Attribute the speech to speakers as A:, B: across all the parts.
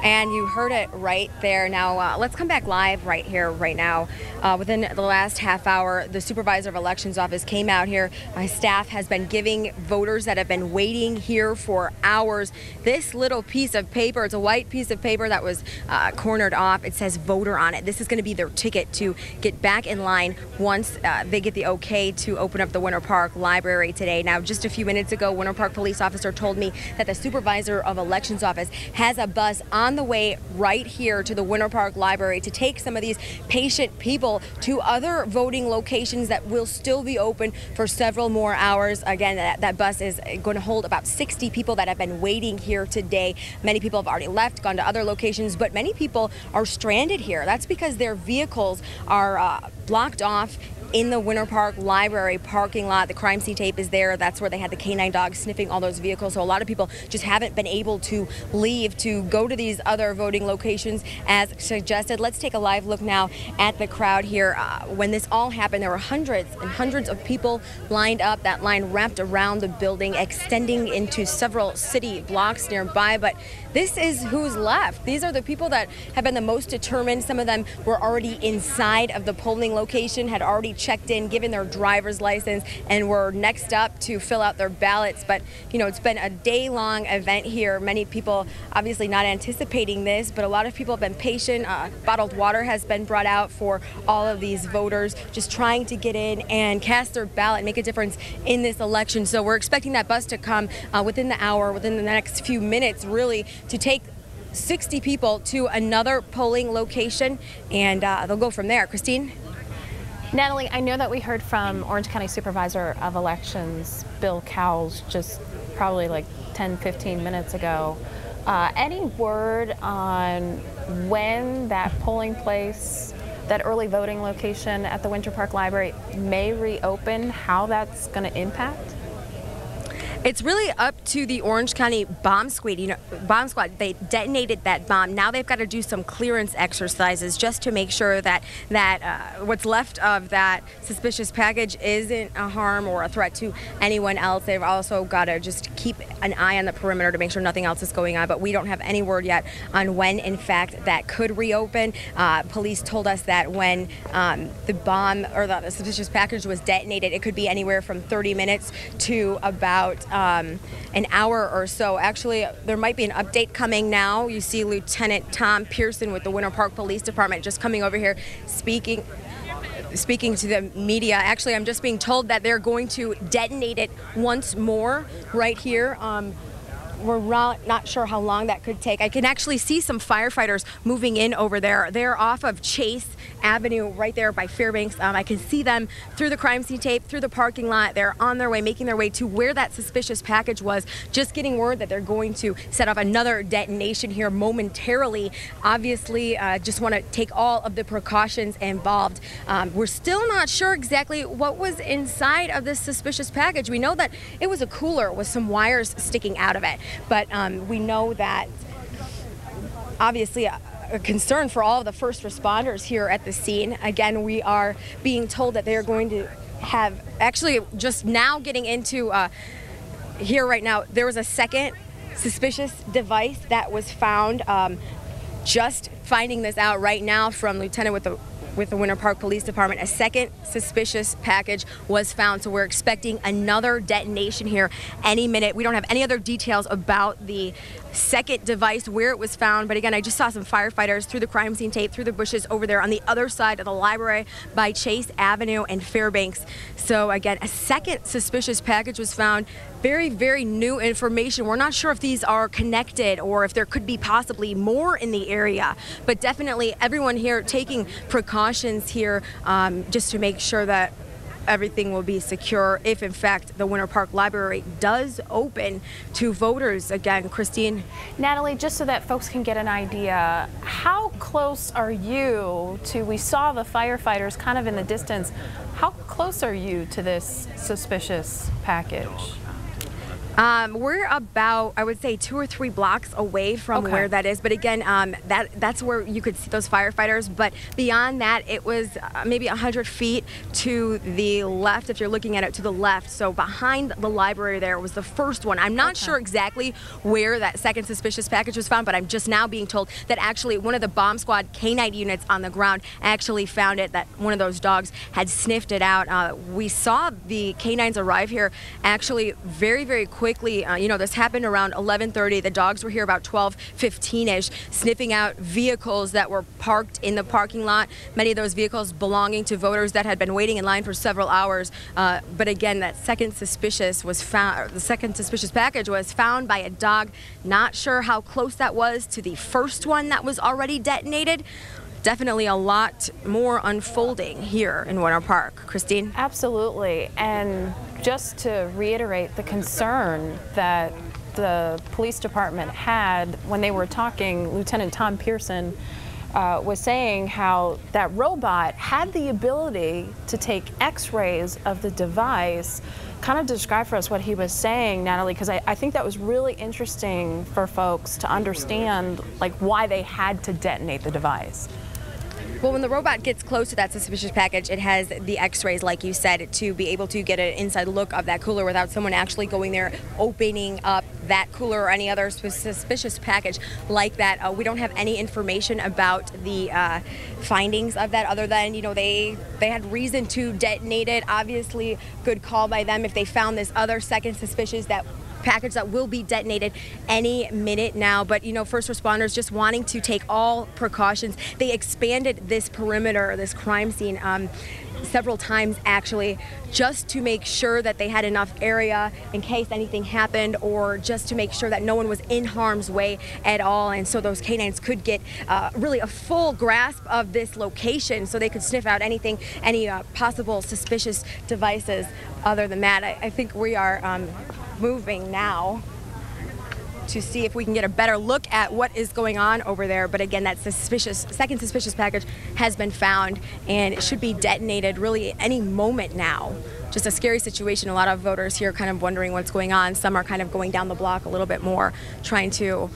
A: And you heard it right there. Now, let's come back live right here, right now. Within the last half hour, the supervisor of elections office came out here. My staff has been giving voters that have been waiting here for hours this little piece of paper. It's a white piece of paper that was cornered off. It says voter on it. This is going to be their ticket to get back in line once they get the okay to open up the Winter Park Library today. Now, just a few minutes ago, Winter Park police officer told me that the supervisor of elections office has a bus on the way right here to the Winter Park Library to take some of these patient people to other voting locations that will still be open for several more hours. Again, that bus is going to hold about 60 people that have been waiting here today. Many people have already left, gone to other locations, but many people are stranded here. That's because their vehicles are blocked off in the Winter Park Library parking lot. The crime scene tape is there. That's where they had the canine dog sniffing all those vehicles. So a lot of people just haven't been able to leave to go to these other voting locations as suggested. Let's take a live look now at the crowd here. When this all happened, there were hundreds and hundreds of people lined up. That line wrapped around the building, extending into several city blocks nearby. But this is who's left. These are the people that have been the most determined. Some of them were already inside of the polling location, had already checked in, given their driver's license, and were next up to fill out their ballots. But, you know, it's been a day-long event here. Many people obviously not anticipating this, but a lot of people have been patient. Bottled water has been brought out for all of these voters, just trying to get in and cast their ballot, make a difference in this election. So we're expecting that bus to come within the hour, within the next few minutes, really, to take 60 people to another polling location, and they'll go from there. Christine?
B: Natalie, I know that we heard from Orange County Supervisor of Elections, Bill Cowles, just probably like 10, 15 minutes ago. Any word on when that polling place, that early voting location at the Winter Park Library may reopen, how that's going to impact?
A: It's really up to the Orange County bomb squad. They detonated that bomb. Now they've got to do some clearance exercises just to make sure that what's left of that suspicious package isn't a harm or a threat to anyone else. They've also got to just keep an eye on the perimeter to make sure nothing else is going on. But we don't have any word yet on when, in fact, that could reopen. Police told us that when the bomb or the suspicious package was detonated, it could be anywhere from 30 minutes to about an hour or so. Actually, there might be an update coming now. You see Lieutenant Tom Pearson with the Winter Park Police Department just coming over here speaking to the media. Actually, I'm just being told that they're going to detonate it once more right here. We're not sure how long that could take. I can actually see some firefighters moving in over there. They're off of Chase Avenue right there by Fairbanks. I can see them through the crime scene tape, through the parking lot. They're on their way, making their way to where that suspicious package was. Just getting word that they're going to set off another detonation here momentarily. Obviously, just want to take all of the precautions involved. We're still not sure exactly what was inside of this suspicious package. We know that it was a cooler with some wires sticking out of it. But we know that obviously a concern for all of the first responders here at the scene. Again, we are being told that they're going to have, actually just now getting into here right now, there was a second suspicious device that was found. Just finding this out right now from Lieutenant with the Winter Park Police Department. A second suspicious package was found, so we're expecting another detonation here any minute. We don't have any other details about the second device, where it was found, but again, I just saw some firefighters through the crime scene tape, through the bushes over there on the other side of the library by Chase Avenue and Fairbanks. So again, a second suspicious package was found. Very, very new information. We're not sure if these are connected or if there could be possibly more in the area, but definitely everyone here taking precautions here just to make sure that everything will be secure if, in fact, the Winter Park Library does open to voters again. Christine?
B: Natalie, just so that folks can get an idea, how close are you to, we saw the firefighters kind of in the distance, how close are you to this suspicious package?
A: We're about, I would say, 2 or 3 blocks away from where that is. But again, that's where you could see those firefighters. But beyond that, it was maybe 100 feet to the left, if you're looking at it to the left. So behind the library there was the first one. I'm not sure exactly where that second suspicious package was found, but I'm just now being told that actually one of the bomb squad canine units on the ground actually found it, that one of those dogs had sniffed it out. We saw the canines arrive here actually very, very quickly. You know, this happened around 11:30. The dogs were here about 12:15-ish, sniffing out vehicles that were parked in the parking lot. Many of those vehicles belonging to voters that had been waiting in line for several hours. But again, that second suspicious was found. The second suspicious package was found by a dog. Not sure how close that was to the first one that was already detonated. Definitely a lot more unfolding here in Winter Park. Christine?
B: Absolutely. And just to reiterate the concern that the police department had when they were talking, Lieutenant Tom Pearson was saying how that robot had the ability to take x-rays of the device. Kind of describe for us what he was saying, Natalie, because I think that was really interesting for folks to understand, like, why they had to detonate the device.
A: Well, when the robot gets close to that suspicious package, it has the x-rays, like you said, to be able to get an inside look of that cooler without someone actually going there, opening up that cooler or any other suspicious package like that. We don't have any information about the findings of that other than, you know, they had reason to detonate it. Obviously, good call by them if they found this other second suspicious package that will be detonated any minute now. But, you know, first responders just wanting to take all precautions. They expanded this perimeter, this crime scene, several times actually, just to make sure that they had enough area in case anything happened, or just to make sure that no one was in harm's way at all. And so those canines could get really a full grasp of this location, so they could sniff out anything, any possible suspicious devices. Other than that, I think we are moving now to see if we can get a better look at what is going on over there. But again, that second suspicious package has been found, and it should be detonated really any moment now. Just a scary situation. A lot of voters here kind of wondering what's going on. Some are kind of going down the block a little bit more, trying to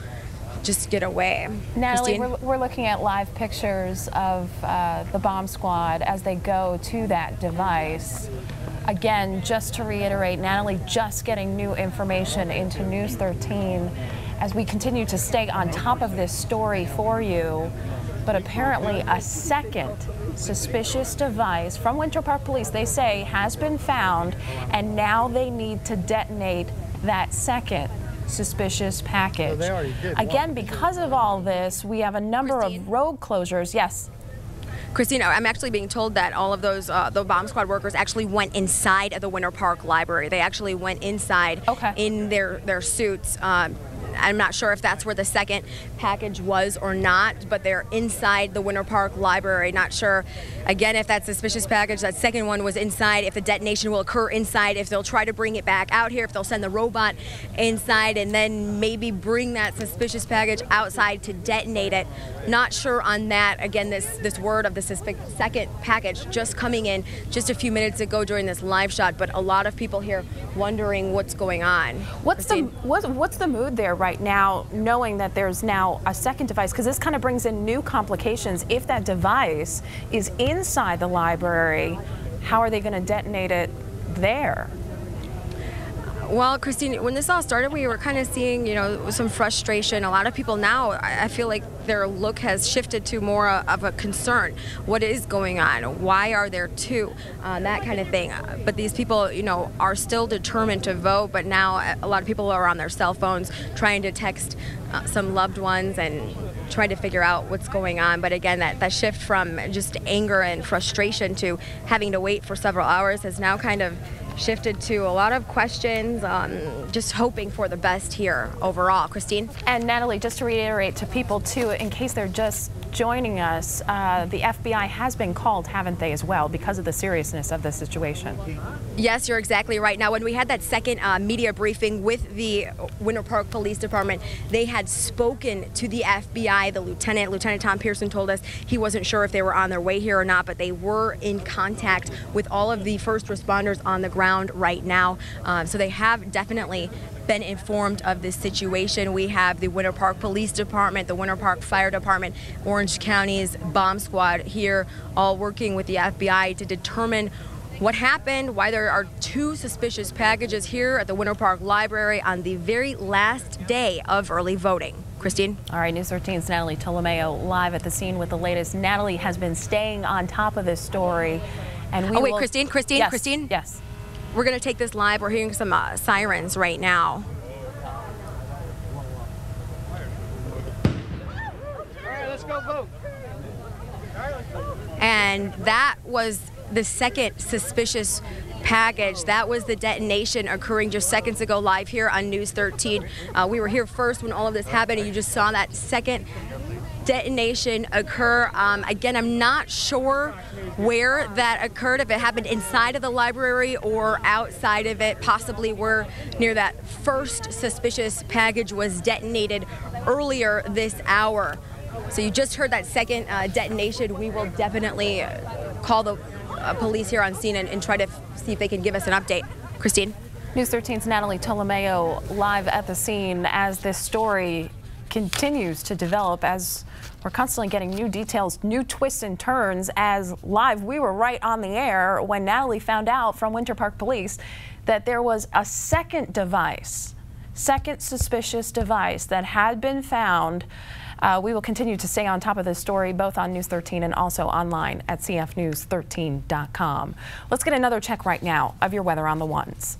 A: just get away.
B: Natalie, we're looking at live pictures of the bomb squad as they go to that device. Again, just to reiterate, Natalie just getting new information into News 13 as we continue to stay on top of this story for you. But apparently a second suspicious device from Winter Park Police, they say, has been found, and now they need to detonate that second suspicious package. Again, because of all this, we have a number of road closures. Yes.
A: Christina, I'm actually being told that all of those the bomb squad workers actually went inside of the Winter Park Library. They actually went inside in their suits. I'm not sure if that's where the second package was or not, but they're inside the Winter Park Library. Not sure, again, if that suspicious package, that second one, was inside, if the detonation will occur inside, if they'll try to bring it back out here, if they'll send the robot inside and then maybe bring that suspicious package outside to detonate it. Not sure on that. Again, this word of the second package just coming in just a few minutes ago during this live shot, but a lot of people here wondering what's going on.
B: What's the mood there right now, knowing that there's now a second device? Because this kind of brings in new complications. If that device is inside the library, how are they going to detonate it there?
A: Well, Christine, when this all started, we were kind of seeing, you know, some frustration. A lot of people now, I feel like their look has shifted to more of a concern. What is going on? Why are there two? That kind of thing. But these people, you know, are still determined to vote, but now a lot of people are on their cell phones trying to text some loved ones and try to figure out what's going on. But again, that shift from just anger and frustration to having to wait for several hours has now kind of shifted to a lot of questions, just hoping for the best here overall. Christine?
B: And Natalie, just to reiterate to people too, in case they're just joining us, the FBI has been called, haven't they, as well, because of the seriousness of the situation?
A: Yes, you're exactly right. Now, when we had that second media briefing with the Winter Park Police Department, they had spoken to the FBI. The Lieutenant Tom Pearson told us he wasn't sure if they were on their way here or not, but they were in contact with all of the first responders on the ground right now. So they have definitely been informed of this situation. We have the Winter Park Police Department, the Winter Park Fire Department, Orange County's bomb squad here, all working with the FBI to determine what happened, why there are 2 suspicious packages here at the Winter Park Library on the very last day of early voting. Christine?
B: All right, News 13's Natalie Tolomeo live at the scene with the latest. Natalie has been staying on top of this story. And we
A: Christine?
B: Yes.
A: Christine?
B: Yes.
A: We're going to take this live. We're hearing some sirens right now.
C: All right, let's go vote.
A: And that was the second suspicious package. That was the detonation occurring just seconds ago live here on News 13. We were here first when all of this happened, and you just saw that second detonation occur. Again, I'm not sure where that occurred, if it happened inside of the library or outside of it, possibly where near that first suspicious package was detonated earlier this hour. So you just heard that second detonation. We will definitely call the police here on scene and try to see if they can give us an update. Christine?
B: News 13's Natalie Tolomeo live at the scene as this story continues to develop, as we're constantly getting new details, new twists and turns. As live, we were right on the air when Natalie found out from Winter Park Police that there was a second suspicious device that had been found. We will continue to stay on top of this story, both on News 13 and also online at cfnews13.com. Let's get another check right now of your weather on the ones.